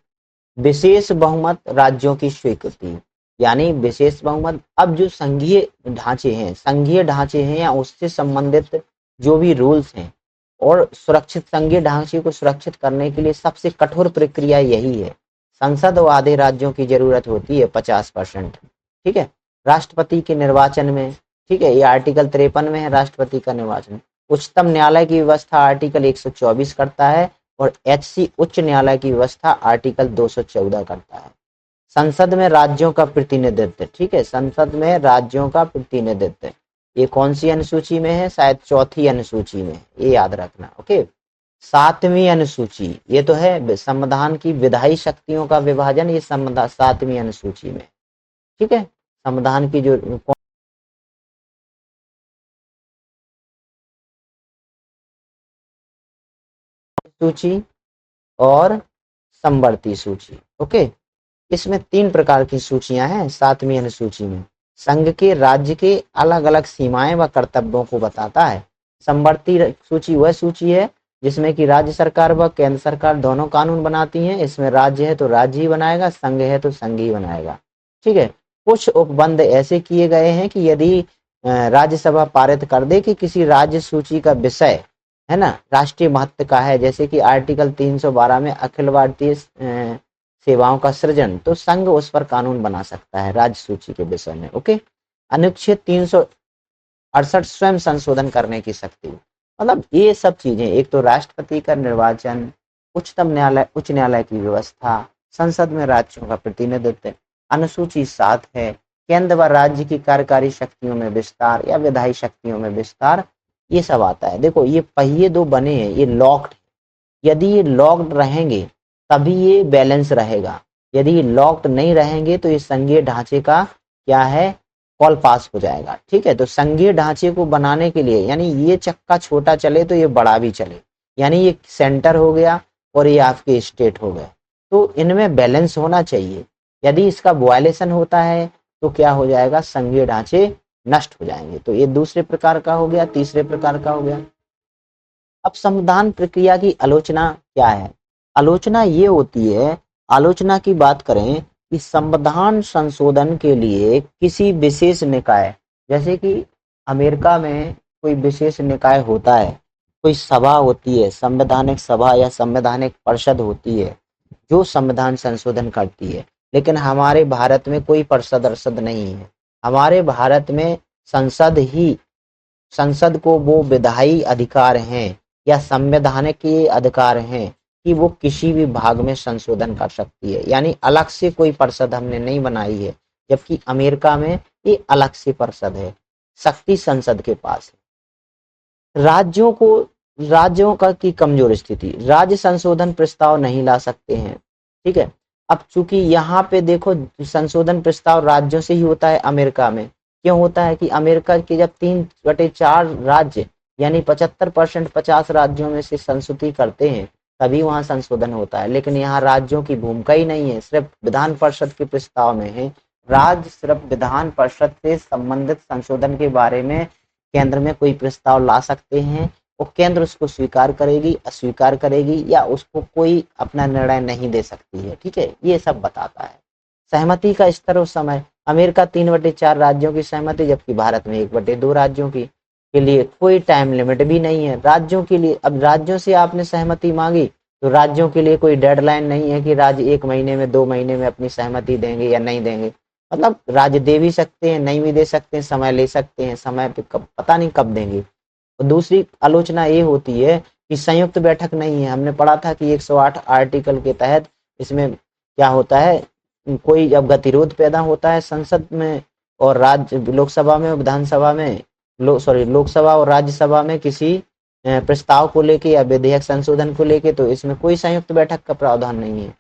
विशेष बहुमत राज्यों की स्वीकृति, यानी विशेष बहुमत, अब जो संघीय ढांचे हैं या उससे संबंधित जो भी रूल्स हैं, और सुरक्षित संघीय ढांचे को सुरक्षित करने के लिए सबसे कठोर प्रक्रिया यही है। संसद और आधे राज्यों की जरूरत होती है 50%। ठीक है, राष्ट्रपति के निर्वाचन में, ठीक है, ये आर्टिकल 53 में है राष्ट्रपति का निर्वाचन। उच्चतम न्यायालय की व्यवस्था आर्टिकल 124 करता है, और एचसी उच्च न्यायालय की व्यवस्था आर्टिकल 214 करता है। संसद में राज्यों का प्रतिनिधित्व, ठीक है, संसद में राज्यों का प्रतिनिधित्व, ये कौन सी अनुसूची में है? शायद चौथी अनुसूची में, ये याद रखना। ओके, सातवीं अनुसूची, ये तो है संविधान की विधायी शक्तियों का विभाजन, ये संविधान सातवीं अनुसूची में। ठीक है, संविधान की जो सूची और संवर्ती सूची। ओके, इसमें 3 प्रकार की सूचियां हैं सातवीं अनुसूची में। संघ के राज्य के अलग अलग सीमाएं व कर्तव्यों को बताता है। संवर्ती सूची वह सूची है जिसमें कि राज्य सरकार व केंद्र सरकार दोनों कानून बनाती हैं। इसमें राज्य है तो राज्य ही बनाएगा, संघ है तो संघ ही बनाएगा। ठीक है। कुछ उपबंध ऐसे किए गए हैं कि यदि राज्यसभा पारित कर दे कि किसी राज्य सूची का विषय है ना राष्ट्रीय महत्व का है, जैसे कि आर्टिकल 312 में अखिल भारतीय सेवाओं का सृजन, तो संघ उस पर कानून बना सकता है राज्य सूची के विषय में। ओके। अनुच्छेद 368 स्वयं संशोधन करने की शक्ति, मतलब ये सब चीजें, एक तो राष्ट्रपति का निर्वाचन, उच्चतम न्यायालय उच्च न्यायालय की व्यवस्था, संसद में राज्यों का प्रतिनिधित्व, अनुसूची 7 है, केंद्र व राज्य की कार्यकारी शक्तियों में विस्तार या विधायी शक्तियों में विस्तार, ये सब आता है। देखो ये पहिए दो बने हैं, ये लॉक्ड, यदि ये लॉक्ड रहेंगे तभी ये बैलेंस रहेगा, यदि ये लॉक्ड नहीं रहेंगे तो ये संघीय ढांचे का क्या है, कॉल पास हो जाएगा। ठीक है। तो संघीय ढांचे को बनाने के लिए, यानी ये चक्का छोटा चले तो ये बड़ा भी चले, यानी ये सेंटर हो गया और ये आपके स्टेट हो गए, तो इनमें बैलेंस होना चाहिए। यदि इसका वायलेशन होता है तो क्या हो जाएगा, संघीय ढांचे नष्ट हो जाएंगे। तो ये दूसरे प्रकार का हो गया। तीसरे प्रकार का हो गया, अब संविधान प्रक्रिया की आलोचना क्या है। आलोचना ये होती है, आलोचना की बात करें कि संविधान संशोधन के लिए किसी विशेष निकाय, जैसे कि अमेरिका में कोई विशेष निकाय होता है, कोई सभा होती है, संवैधानिक सभा या संवैधानिक परिषद होती है जो संविधान संशोधन करती है। लेकिन हमारे भारत में कोई परिषद अर्षद नहीं है। हमारे भारत में संसद को वो विधायी अधिकार हैं या संवैधानिक के अधिकार हैं कि वो किसी भी भाग में संशोधन कर सकती है, यानी अलग से कोई परिषद हमने नहीं बनाई है। जबकि अमेरिका में ये अलग से परिषद है, शक्ति संसद के पास है। राज्यों का की कमजोर स्थिति, राज्य संशोधन प्रस्ताव नहीं ला सकते हैं। ठीक है। अब चूंकि यहाँ पे देखो संशोधन प्रस्ताव राज्यों से ही होता है अमेरिका में। क्यों होता है कि अमेरिका के जब 3/4 राज्य यानी 75% 50 राज्यों में से संस्तुति करते हैं तभी वहां संशोधन होता है। लेकिन यहाँ राज्यों की भूमिका ही नहीं है, सिर्फ विधान परिषद के प्रस्ताव में है। राज्य सिर्फ विधान परिषद से संबंधित संशोधन के बारे में केंद्र में कोई प्रस्ताव ला सकते हैं और केंद्र उसको स्वीकार करेगी, अस्वीकार करेगी या उसको कोई अपना निर्णय नहीं दे सकती है। ठीक है। ये सब बताता है। सहमति का स्तर और समय, अमेरिका 3/4 राज्यों की सहमति, जबकि भारत में 1/2 राज्यों की के लिए कोई टाइम लिमिट भी नहीं है। राज्यों के लिए, अब राज्यों से आपने सहमति मांगी तो राज्यों के लिए कोई डेडलाइन नहीं है कि राज्य 1 महीने में 2 महीने में अपनी सहमति देंगे या नहीं देंगे। मतलब राज्य दे भी सकते हैं, नहीं भी दे सकते हैं, समय ले सकते हैं, समय पे कब पता नहीं कब देंगे। और दूसरी आलोचना ये होती है कि संयुक्त बैठक नहीं है। हमने पढ़ा था कि 108 आर्टिकल के तहत इसमें क्या होता है, कोई जब गतिरोध पैदा होता है संसद में और राज्य लोकसभा में, विधानसभा में, लोकसभा और राज्यसभा में किसी प्रस्ताव को लेके या विधेयक संशोधन को लेके, तो इसमें कोई संयुक्त बैठक का प्रावधान नहीं है।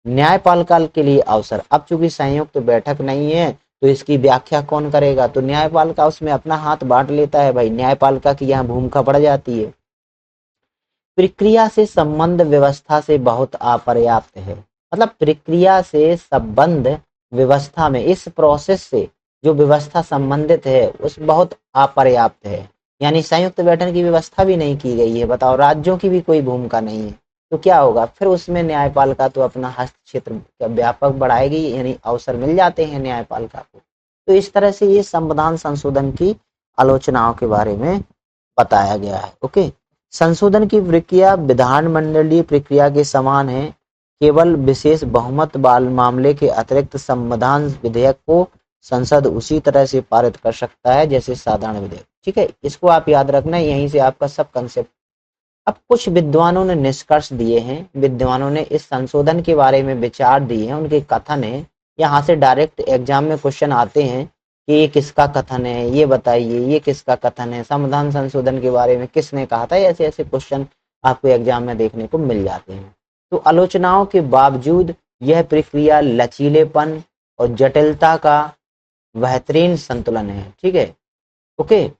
न्यायपालिका के लिए अवसर, अब चूंकि संयुक्त बैठक नहीं है तो इसकी व्याख्या कौन करेगा, तो न्यायपालिका उसमें अपना हाथ बांट लेता है भाई, न्यायपालिका की यहाँ भूमिका बढ़ जाती है। प्रक्रिया से संबंध व्यवस्था से बहुत अपर्याप्त है, मतलब प्रक्रिया से संबंध व्यवस्था में, इस प्रोसेस से जो व्यवस्था संबंधित है उस बहुत अपर्याप्त है, यानी संयुक्त बैठक की व्यवस्था भी नहीं की गई है। बताओ, राज्यों की भी कोई भूमिका नहीं है तो क्या होगा फिर उसमें, न्यायपालिका तो अपना हस्तक्षेत्र व्यापक बढ़ाएगी, यानी अवसर मिल जाते हैं न्यायपालिका को। तो इस तरह से ये संविधान संशोधन की आलोचनाओं के बारे में बताया गया है। ओके। संशोधन की प्रक्रिया विधानमंडलीय प्रक्रिया के समान है, केवल विशेष बहुमत बाल मामले के अतिरिक्त संविधान विधेयक को संसद उसी तरह से पारित कर सकता है जैसे साधारण विधेयक। ठीक है, इसको आप याद रखना, यहीं से आपका सब कंसेप्ट। अब कुछ विद्वानों ने निष्कर्ष दिए हैं, विद्वानों ने इस संशोधन के बारे में विचार दिए हैं, उनके कथन है। यहाँ से डायरेक्ट एग्जाम में क्वेश्चन आते हैं कि ये किसका कथन है, ये बताइए ये किसका कथन है, संविधान संशोधन के बारे में किसने कहा था। ऐसे ऐसे क्वेश्चन आपको एग्जाम में देखने को मिल जाते हैं। तो आलोचनाओं के बावजूद यह प्रक्रिया लचीलेपन और जटिलता का बेहतरीन संतुलन है। ठीक है। ओके।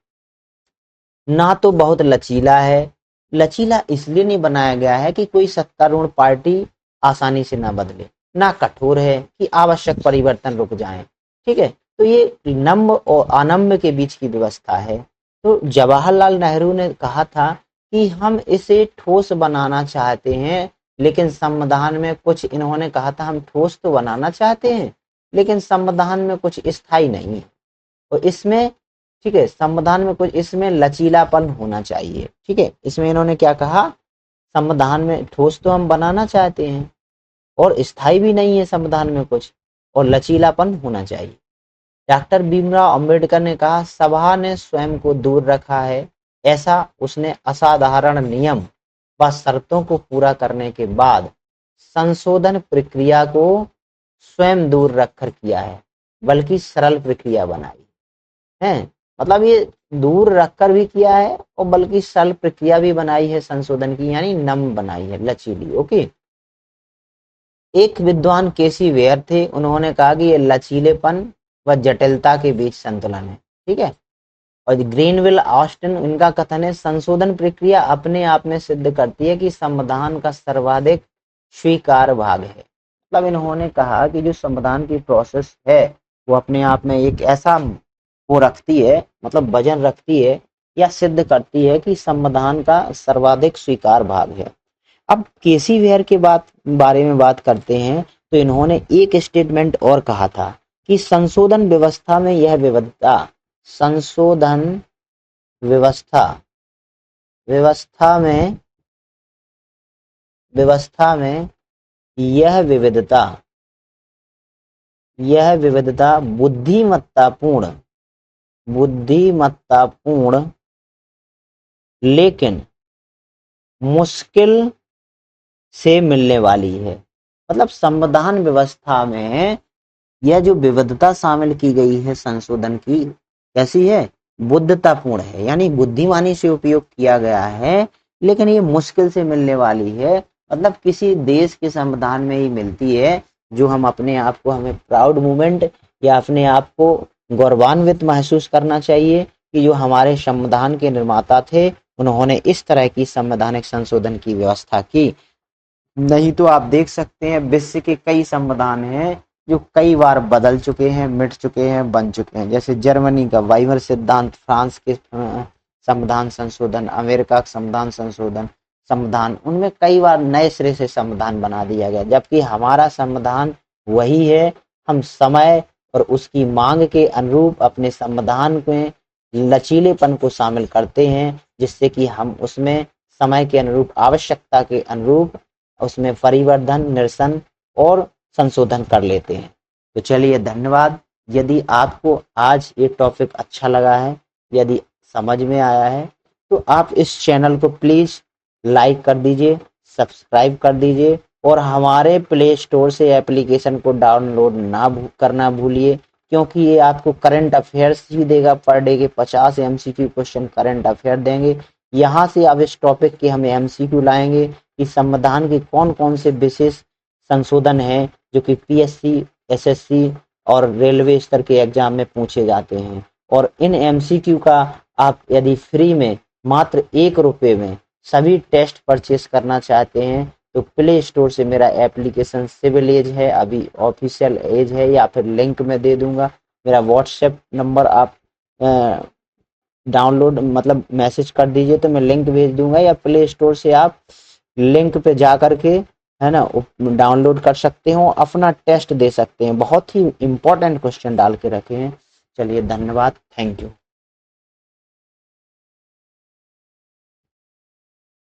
ना तो बहुत लचीला है, लचीला इसलिए नहीं बनाया गया है कि कोई सत्तारूढ़ पार्टी आसानी से ना बदले, ना कठोर है कि आवश्यक परिवर्तन रुक जाएं। ठीक है। तो ये नम्य और अनम्य के बीच की व्यवस्था है। तो जवाहरलाल नेहरू ने कहा था कि हम इसे ठोस बनाना चाहते हैं, लेकिन संविधान में कुछ इन्होंने कहा था हम ठोस तो बनाना चाहते हैं लेकिन संविधान में कुछ स्थायी नहीं है और इसमें, ठीक है, संविधान में कुछ इसमें लचीलापन होना चाहिए। ठीक है, इसमें इन्होंने क्या कहा, संविधान में ठोस तो हम बनाना चाहते हैं और स्थायी भी नहीं है संविधान में कुछ, और लचीलापन होना चाहिए। डॉक्टर भीमराव अंबेडकर ने कहा सभा ने स्वयं को दूर रखा है, ऐसा उसने असाधारण नियम व शर्तों को पूरा करने के बाद संशोधन प्रक्रिया को स्वयं दूर रखकर किया है, बल्कि सरल प्रक्रिया बनाई है। मतलब ये दूर रखकर भी किया है और बल्कि सरल प्रक्रिया भी बनाई है संशोधन की, यानी नम बनाई है, लचीली। ओके, एक विद्वान केसी वेयर थे, उन्होंने कहा कि ये लचीलेपन व जटिलता के बीच संतुलन है। ठीक है, और ग्रीनविल ऑस्टिन, इनका कथन है संशोधन प्रक्रिया अपने आप में सिद्ध करती है कि संविधान का सर्वाधिक स्वीकार भाग है। मतलब इन्होंने कहा कि जो संविधान की प्रोसेस है वो अपने आप में एक ऐसा वो रखती है, मतलब वजन रखती है या सिद्ध करती है कि संविधान का सर्वाधिक स्वीकार भाग है। अब केसी वेयर के बारे में बात करते हैं तो इन्होंने एक स्टेटमेंट और कहा था कि संशोधन व्यवस्था में यह विविधता, संशोधन व्यवस्था व्यवस्था में यह विविधता बुद्धिमत्तापूर्ण लेकिन मुश्किल से मिलने वाली है। मतलब संविधान व्यवस्था में यह जो विविधता शामिल की गई है संशोधन की, कैसी है, बुद्धितापूर्ण है, यानी बुद्धिमानी से उपयोग किया गया है, लेकिन ये मुश्किल से मिलने वाली है। मतलब किसी देश के संविधान में ही मिलती है जो हम अपने आप को, हमें प्राउड मोमेंट या अपने आप को गौरवान्वित महसूस करना चाहिए कि जो हमारे संविधान के निर्माता थे उन्होंने इस तरह की संवैधानिक संशोधन की व्यवस्था की। नहीं तो आप देख सकते हैं विश्व के कई संविधान हैं जो कई बार बदल चुके हैं, मिट चुके हैं, बन चुके हैं। जैसे जर्मनी का वाइमर सिद्धांत, फ्रांस के संविधान संशोधन, अमेरिका का संविधान, उनमें कई बार नए सिरे से संविधान बना दिया गया, जबकि हमारा संविधान वही है। हम समय और उसकी मांग के अनुरूप अपने संविधान में लचीलेपन को शामिल करते हैं, जिससे कि हम उसमें समय के अनुरूप, आवश्यकता के अनुरूप उसमें परिवर्धन, निरसन और संशोधन कर लेते हैं। तो चलिए, धन्यवाद। यदि आपको आज ये टॉपिक अच्छा लगा है, यदि समझ में आया है, तो आप इस चैनल को प्लीज लाइक कर दीजिए, सब्सक्राइब कर दीजिए और हमारे प्ले स्टोर से एप्लीकेशन को डाउनलोड करना भूलिए, क्योंकि ये आपको करंट अफेयर्स ही देगा। पर डे के 50 MCQ क्वेश्चन करंट अफेयर देंगे। यहाँ से आप इस टॉपिक के हमें MCQ लाएंगे कि संविधान के कौन कौन से विशेष संशोधन हैं जो कि PSC, SSC और रेलवे स्तर के एग्जाम में पूछे जाते हैं। और इन MCQ का आप यदि फ्री में मात्र ₹1 में सभी टेस्ट परचेस करना चाहते हैं तो प्ले स्टोर से मेरा एप्लीकेशन सिविल एज है, अभी ऑफिशियल एज है, या फिर लिंक में दे दूंगा। मेरा व्हाट्सएप नंबर आप डाउनलोड, मतलब मैसेज कर दीजिए तो मैं लिंक भेज दूंगा, या प्ले स्टोर से आप लिंक पे जा करके, है ना, डाउनलोड कर सकते हो, अपना टेस्ट दे सकते हैं। बहुत ही इंपॉर्टेंट क्वेश्चन डाल के रखे हैं। चलिए, धन्यवाद, थैंक यू।